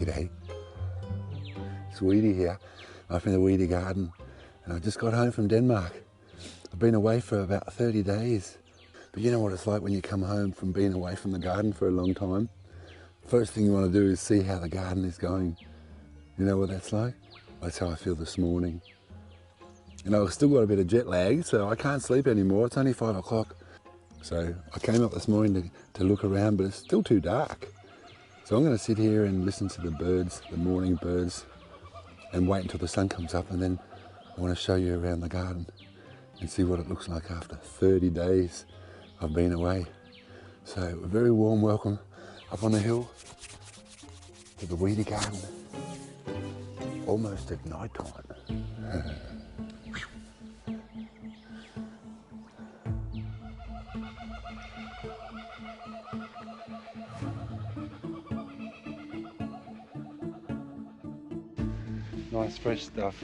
G'day. It's Weedy here. I'm from the Weedy garden and I just got home from Denmark. I've been away for about 30 days. But you know what it's like when you come home from being away from the garden for a long time? First thing you want to do is see how the garden is going. You know what that's like? That's how I feel this morning. You know, I've still got a bit of jet lag, so I can't sleep anymore. It's only 5 o'clock. So I came up this morning to look around, but it's still too dark. So I'm going to sit here and listen to the birds, the morning birds, and wait until the sun comes up, and then I want to show you around the garden and see what it looks like after 30 days I've been away. So a very warm welcome up on the hill to the Weedy garden, almost at night time. Nice fresh stuff.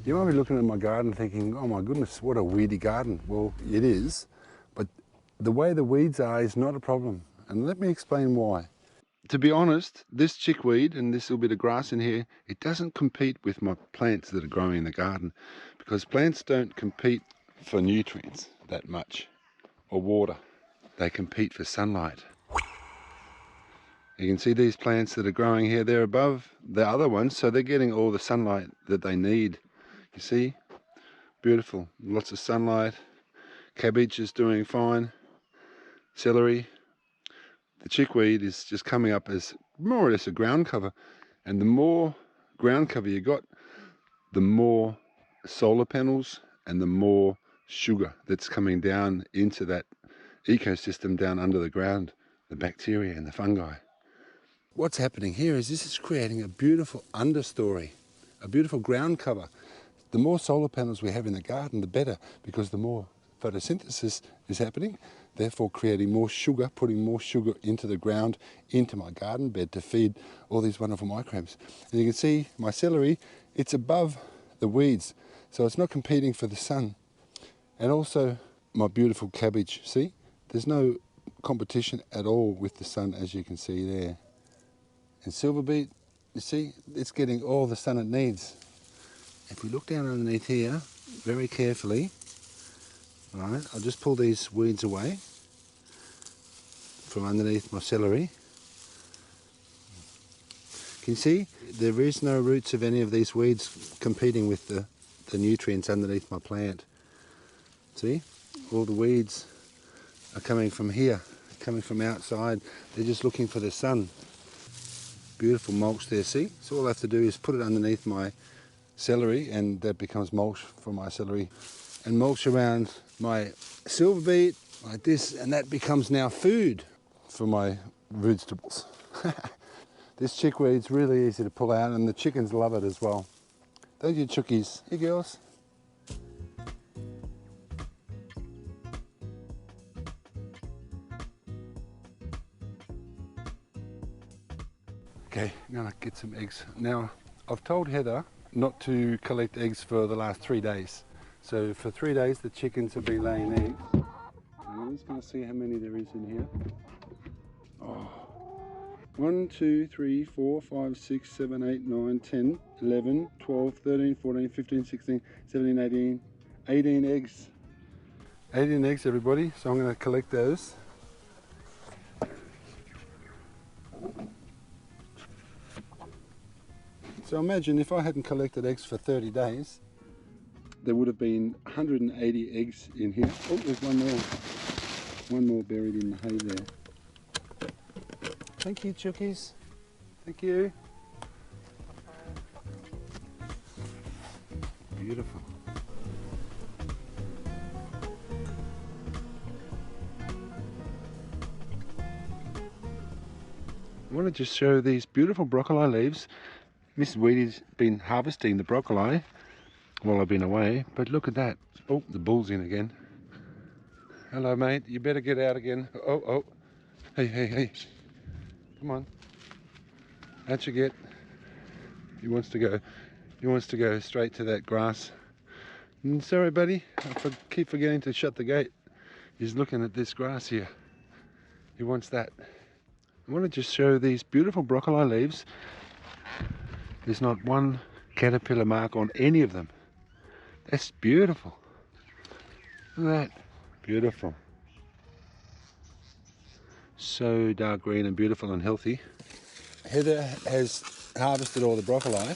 You might be looking at my garden thinking, oh my goodness, what a weedy garden. Well, it is, but the way the weeds are is not a problem. And let me explain why. To be honest, this chickweed and this little bit of grass in here, it doesn't compete with my plants that are growing in the garden, because plants don't compete for nutrients that much or water. They compete for sunlight. You can see these plants that are growing here, they're above the other ones, so they're getting all the sunlight that they need. You see? Beautiful. Lots of sunlight. Cabbage is doing fine. Celery. The chickweed is just coming up as more or less a ground cover. And the more ground cover you got, the more solar panels and the more sugar that's coming down into that ecosystem down under the ground, the bacteria and the fungi. What's happening here is this is creating a beautiful understory, a beautiful ground cover. The more solar panels we have in the garden, the better, because the more photosynthesis is happening, therefore creating more sugar, putting more sugar into the ground, into my garden bed to feed all these wonderful microbes. And you can see my celery, it's above the weeds, so it's not competing for the sun. And also my beautiful cabbage, see? There's no competition at all with the sun, as you can see there. And silver beet, you see, it's getting all the sun it needs. If we look down underneath here, very carefully, right, I'll just pull these weeds away from underneath my celery. Can you see? There is no roots of any of these weeds competing with the nutrients underneath my plant. See? All the weeds are coming from here, coming from outside. They're just looking for the sun. Beautiful mulch there, see? So all I have to do is put it underneath my celery and that becomes mulch for my celery, and mulch around my silver beet like this, and that becomes now food for my vegetables. This chickweed's really easy to pull out and the chickens love it as well. Don't you, chookies? Hey girls. Okay, I'm gonna get some eggs. Now, I've told Heather not to collect eggs for the last 3 days. So for 3 days the chickens have been laying eggs. And I'm just going to see how many there is in here. Oh. 1, 2, 3, 4, 5, 6, 7, 8, 9, 10, 11, 12, 13, 14, 15, 16, 17, 18, 18 eggs. 18 eggs, everybody, so I'm going to collect those. So imagine if I hadn't collected eggs for 30 days, there would have been 180 eggs in here. Oh, there's one more. One more buried in the hay there. Thank you, chookies. Thank you. Beautiful. I want to just show these beautiful broccoli leaves. Mrs. Weedy's been harvesting the broccoli while I've been away, but look at that. Oh, the bull's in again. Hello, mate. You better get out again. Oh, oh. Hey, hey, hey. Come on. Don't you get? He wants to go. He wants to go straight to that grass. Sorry, buddy. I keep forgetting to shut the gate. He's looking at this grass here. He wants that. I want to just show these beautiful broccoli leaves. There's not one caterpillar mark on any of them. That's beautiful. Look at that. Beautiful. So dark green and beautiful and healthy. Heather has harvested all the broccoli.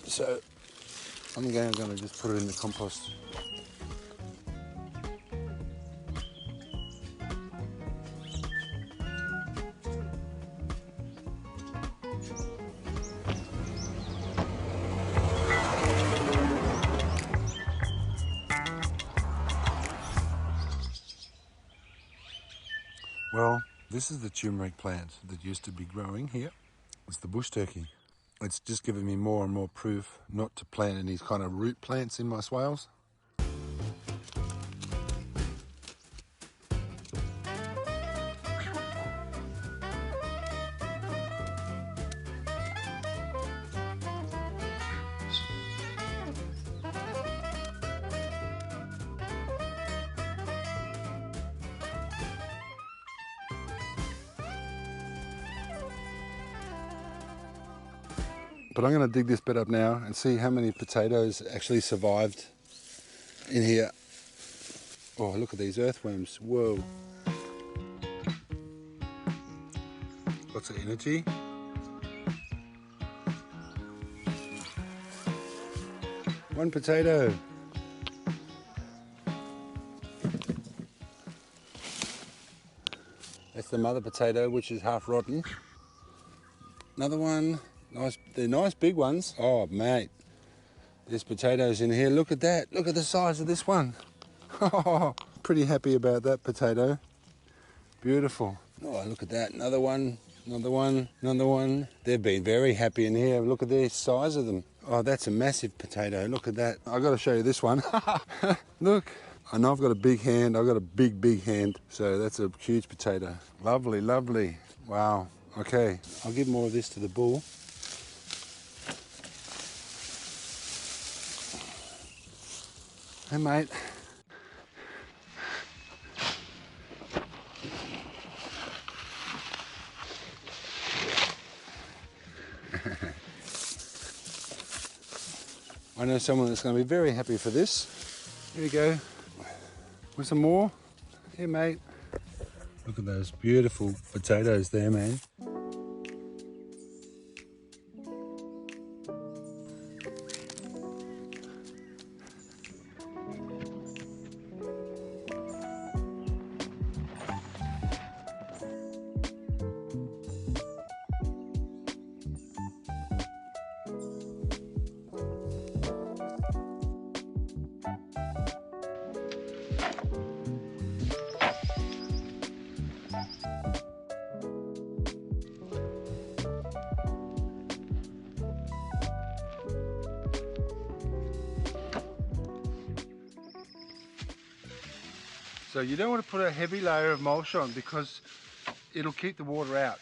So I'm going to just put it in the compost. Well, this is the turmeric plant that used to be growing here. It's the bush turkey. It's just given me more and more proof not to plant any kind of root plants in my swales. But I'm going to dig this bed up now and see how many potatoes actually survived in here. Oh, look at these earthworms. Whoa. Lots of energy. One potato. That's the mother potato, which is half rotten. Another one. Nice, they're nice big ones. Oh, mate. There's potatoes in here. Look at that. Look at the size of this one. Oh, pretty happy about that potato. Beautiful. Oh, look at that. Another one. Another one. Another one. They've been very happy in here. Look at the size of them. Oh, that's a massive potato. Look at that. I've got to show you this one. Look. I know I've got a big hand. I've got a big hand. So that's a huge potato. Lovely, lovely. Wow. Okay. I'll give more of this to the bull. Hey, mate. I know someone that's going to be very happy for this. Here we go. Want some more? Here, mate. Look at those beautiful potatoes there, man. So you don't want to put a heavy layer of mulch on because it'll keep the water out.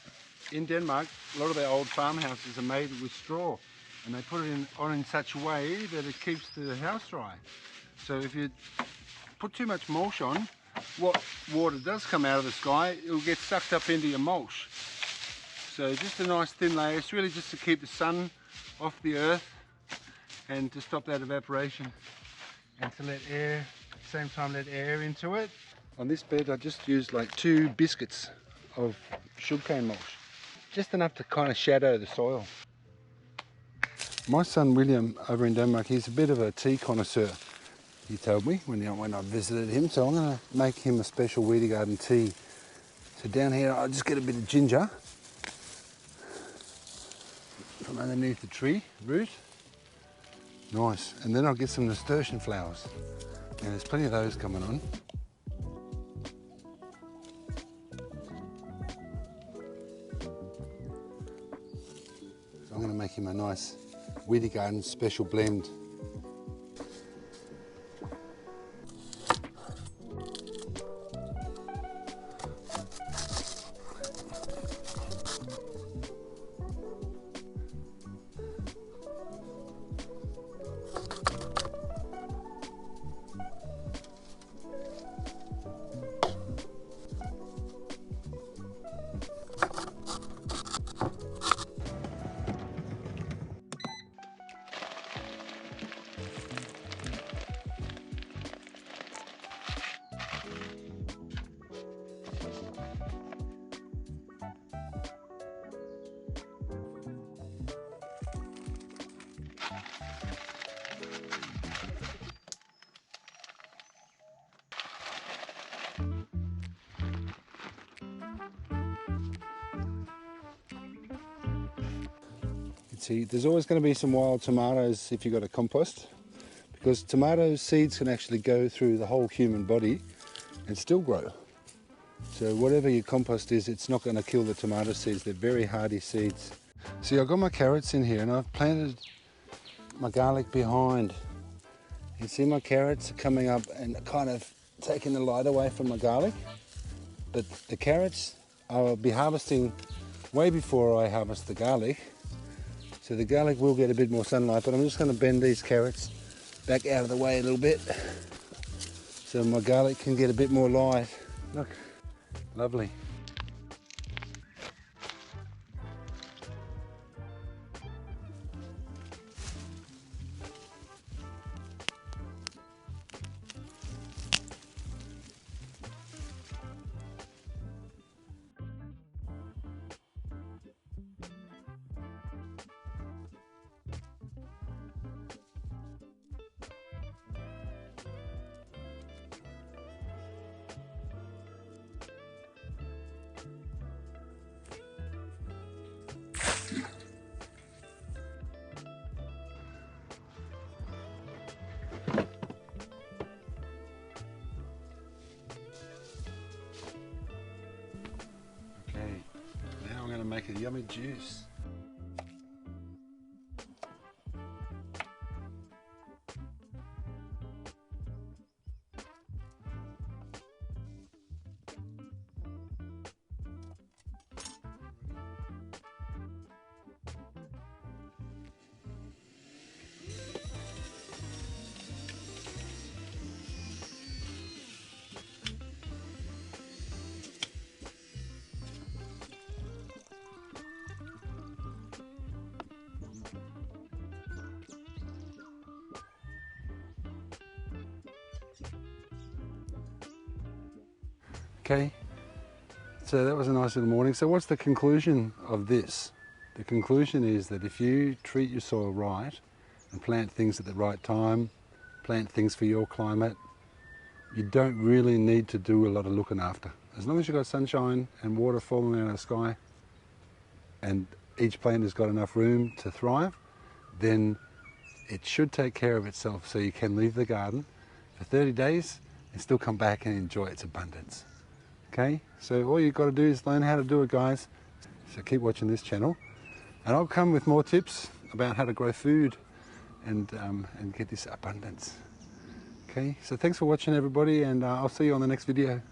In Denmark, a lot of their old farmhouses are made with straw and they put it on in such a way that it keeps the house dry. So if you put too much mulch on, what water does come out of the sky, it'll get sucked up into your mulch. So just a nice thin layer. It's really just to keep the sun off the earth and to stop that evaporation and to let air, at the same time let air into it. On this bed I just used like 2 biscuits of sugarcane mulch, just enough to kind of shadow the soil. My son William over in Denmark, he's a bit of a tea connoisseur, he told me when I visited him, so I'm going to make him a special Weedy garden tea. So down here I'll just get a bit of ginger from underneath the tree root. Nice. And then I'll get some nasturtium flowers. And there's plenty of those coming on. So I'm going to make him a nice Weedy garden special blend. See, there's always going to be some wild tomatoes if you've got a compost, because tomato seeds can actually go through the whole human body and still grow. So whatever your compost is, it's not going to kill the tomato seeds. They're very hardy seeds. See, I've got my carrots in here and I've planted my garlic behind. You see my carrots are coming up and kind of taking the light away from my garlic. But the carrots I'll be harvesting way before I harvest the garlic. So the garlic will get a bit more sunlight, but I'm just going to bend these carrots back out of the way a little bit so my garlic can get a bit more light. Look, lovely. Now I'm going to make a yummy juice. Okay, so that was a nice little morning. So what's the conclusion of this? The conclusion is that if you treat your soil right and plant things at the right time, plant things for your climate, you don't really need to do a lot of looking after. As long as you've got sunshine and water falling out of the sky and each plant has got enough room to thrive, then it should take care of itself, so you can leave the garden for 30 days and still come back and enjoy its abundance. Okay, so all you've got to do is learn how to do it, guys. So keep watching this channel and I'll come with more tips about how to grow food and get this abundance. Okay, so thanks for watching, everybody, and I'll see you on the next video.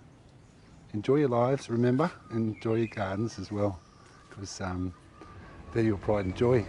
Enjoy your lives, remember, enjoy your gardens as well, because they're your pride and joy.